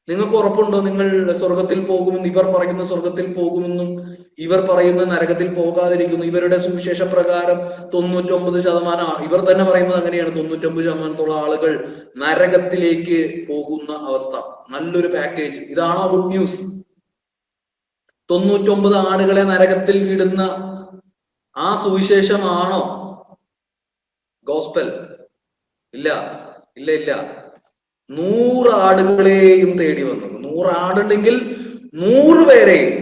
നിങ്ങൾക്ക് ഉറപ്പുണ്ടോ നിങ്ങൾ സ്വർഗത്തിൽ പോകുമെന്ന്? ഇവർ പറയുന്ന സ്വർഗത്തിൽ പോകുമെന്നും ഇവർ പറയുന്ന നരകത്തിൽ പോകാതിരിക്കുന്നു. ഇവരുടെ സുവിശേഷ പ്രകാരം 99%, ഇവർ തന്നെ പറയുന്നത് അങ്ങനെയാണ്, 99% ആളുകൾ നരകത്തിലേക്ക് പോകുന്ന അവസ്ഥ. നല്ലൊരു പാക്കേജ്. ഇതാണോ ഗുഡ് ന്യൂസ്? 99 ആളുകളെ നരകത്തിൽ വിടുന്ന ആ സുവിശേഷമാണോ ഗോസ്പൽ? ഇല്ല ഇല്ല ഇല്ല. 100 ആടുകളെയും തേടി വന്നത്. 100 ആടുണ്ടെങ്കിൽ 100 പേരെയും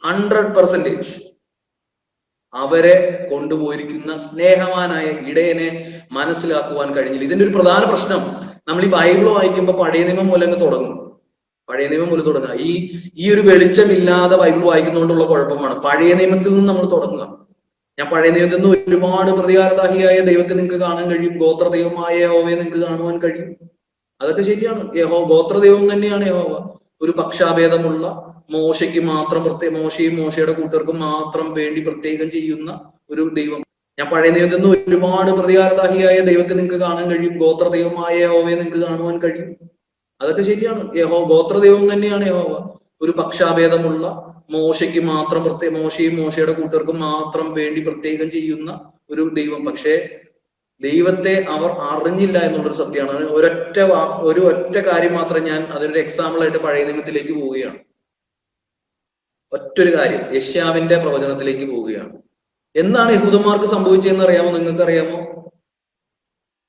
100% അവരെ കൊണ്ടുപോയിരിക്കുന്ന സ്നേഹവാനായ ഇടയനെ മനസ്സിലാക്കുവാൻ കഴിഞ്ഞില്ല. ഇതിന്റെ ഒരു പ്രധാന പ്രശ്നം, നമ്മൾ ഈ ബൈബിൾ വായിക്കുമ്പോൾ പഴയ നിയമം മൂലം തുടങ്ങും. പഴയ നിയമം മൂലം തുടങ്ങുക. ഈ ഒരു വെളിച്ചമില്ലാതെ ബൈബിൾ വായിക്കുന്നതുകൊണ്ടുള്ള കുഴപ്പമാണ്. പഴയ നിയമത്തിൽ നിന്ന് നമ്മൾ തുടങ്ങുക. ഞാൻ പഴയ നിയമത്തിൽ നിന്ന് ഒരുപാട് പ്രതികാരദാഹിയായ ദൈവത്തെ നിങ്ങൾക്ക് കാണാൻ കഴിയും. ഗോത്ര ദൈവമായ യഹോവയെ നിങ്ങൾക്ക് കാണുവാൻ കഴിയും. അതൊക്കെ ശരിയാണ്. ഗോത്ര ദൈവം തന്നെയാണ് യഹോവ. ഒരു പക്ഷാഭേദമുള്ള, മോശയ്ക്ക് മാത്രം മോശയും മോശയുടെ കൂട്ടർക്കും മാത്രം വേണ്ടി പ്രത്യേകം ചെയ്യുന്ന ഒരു ദൈവം. ഞാൻ പഴയ നിയമത്തിൽ നിന്ന് ഒരുപാട് പ്രതികാരദാഹിയായ ദൈവത്തെ നിങ്ങൾക്ക് കാണാൻ കഴിയും. ഗോത്ര ദൈവമായ യഹോവയെ നിങ്ങൾക്ക് കാണുവാൻ കഴിയും. അതൊക്കെ ശരിയാണ്. ഗോത്ര ദൈവം തന്നെയാണ് യഹോവ. ഒരു പക്ഷാഭേദമുള്ള, മോശയ്ക്ക് മാത്രം മോശയും മോശയുടെ കൂട്ടർക്കും മാത്രം വേണ്ടി പ്രത്യേകം ചെയ്യുന്ന ഒരു ദൈവം. പക്ഷേ ദൈവത്തെ അവർ അറിഞ്ഞില്ല എന്നുള്ളൊരു സത്യമാണ്. ഒരു ഒറ്റ കാര്യം മാത്രം ഞാൻ അതിനൊരു എക്സാമ്പിൾ ആയിട്ട് പഴയ നിയമത്തിലേക്ക് പോവുകയാണ്. ഒറ്റൊരു കാര്യം, യെശയ്യാവിന്റെ പ്രവചനത്തിലേക്ക് പോവുകയാണ്. എന്താണ് യഹൂദന്മാർക്ക് സംഭവിച്ചതെന്ന് അറിയാമോ? നിങ്ങൾക്ക് അറിയാമോ?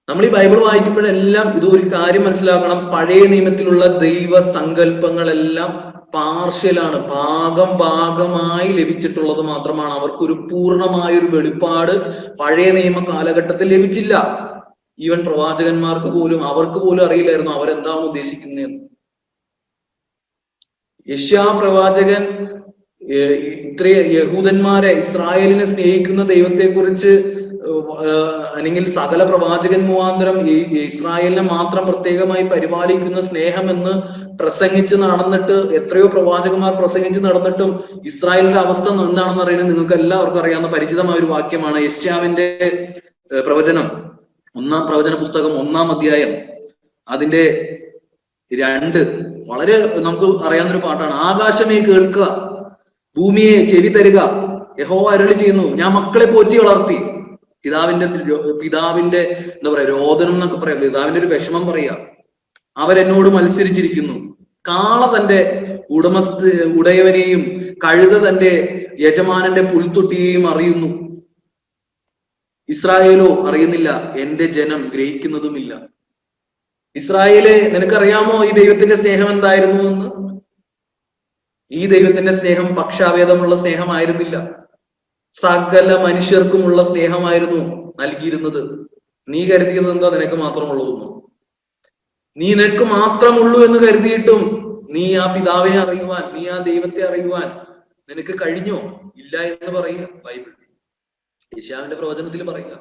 നമ്മൾ ഈ ബൈബിൾ വായിക്കുമ്പോഴെല്ലാം ഇത് ഒരു കാര്യം മനസ്സിലാക്കണം. പഴയ നിയമത്തിലുള്ള ദൈവ സങ്കല്പങ്ങളെല്ലാം പാർഷ്യലാണ്, ഭാഗമായി ലഭിച്ചിട്ടുള്ളത് മാത്രമാണ്. അവർക്കൊരു പൂർണ്ണമായൊരു വെളിപ്പാട് പഴയ നിയമ കാലഘട്ടത്തിൽ ലഭിച്ചില്ല. ഈവൻ പ്രവാചകന്മാർക്ക് പോലും, അവർക്ക് പോലും അറിയില്ലായിരുന്നു അവരെന്താണ് ഉദ്ദേശിക്കുന്നതെന്ന്. യെശയ്യാ പ്രവാചകൻ യഹൂദന്മാരെ, ഇസ്രായേലിനെ സ്നേഹിക്കുന്ന ദൈവത്തെക്കുറിച്ച്, അല്ലെങ്കിൽ സകല പ്രവാചകൻ മുഖാന്തരം ഇസ്രായേലിനെ മാത്രം പ്രത്യേകമായി പരിപാലിക്കുന്ന സ്നേഹമെന്ന് പ്രസംഗിച്ച് നടന്നിട്ട്, എത്രയോ പ്രവാചകന്മാർ പ്രസംഗിച്ച് നടന്നിട്ടും ഇസ്രായേലിന്റെ അവസ്ഥ എന്താണെന്ന് അറിയുന്നത് നിങ്ങൾക്ക് എല്ലാവർക്കും അറിയാവുന്ന പരിചിതമായ ഒരു വാക്യമാണ്. യെശയ്യാവിന്റെ പ്രവചനം, ഒന്നാം പ്രവചന പുസ്തകം 1-ാം അധ്യായം അതിന്റെ 2, വളരെ നമുക്ക് അറിയാവുന്നൊരു പാട്ടാണ്. ആകാശമേ കേൾക്കുക, ഭൂമിയെ ചെവി തരുക, യഹോവ അരുളി ചെയ്യുന്നു, ഞാൻ മക്കളെ പോറ്റി വളർത്തി. പിതാവിന്റെ എന്താ പറയാ, രോദനം എന്നൊക്കെ പറയാം, പിതാവിന്റെ ഒരു വിഷമം പറയാ. അവരെന്നോട് മത്സരിച്ചിരിക്കുന്നു. കാള തന്റെ ഉടയവനെയും കഴുത തന്റെ യജമാനന്റെ പുൽത്തൊട്ടിയെയും അറിയുന്നു. ഇസ്രായേലോ അറിയുന്നില്ല, എന്റെ ജനം ഗ്രഹിക്കുന്നതുമില്ല. ഇസ്രായേലെ, നിനക്കറിയാമോ ഈ ദൈവത്തിന്റെ സ്നേഹം എന്തായിരുന്നു എന്ന്? ഈ ദൈവത്തിന്റെ സ്നേഹം പക്ഷാഭേദമുള്ള സ്നേഹമായിരുന്നില്ല, സകല മനുഷ്യർക്കുമുള്ള സ്നേഹമായിരുന്നു നൽകിയിരുന്നത്. നീ കരുതിയത് എന്താ നിനക്ക് മാത്രമുള്ളതെന്ന്? നിനക്ക് മാത്രമുള്ളൂ എന്ന് കരുതിയിട്ടും നീ ആ പിതാവിനെ അറിയുവാൻ, നീ ആ ദൈവത്തെ അറിയുവാൻ നിനക്ക് കഴിഞ്ഞോ? ഇല്ല എന്ന് പറയുക ബൈബിൾ, യെശയ്യാവിന്റെ പ്രവചനത്തിൽ പറയുക.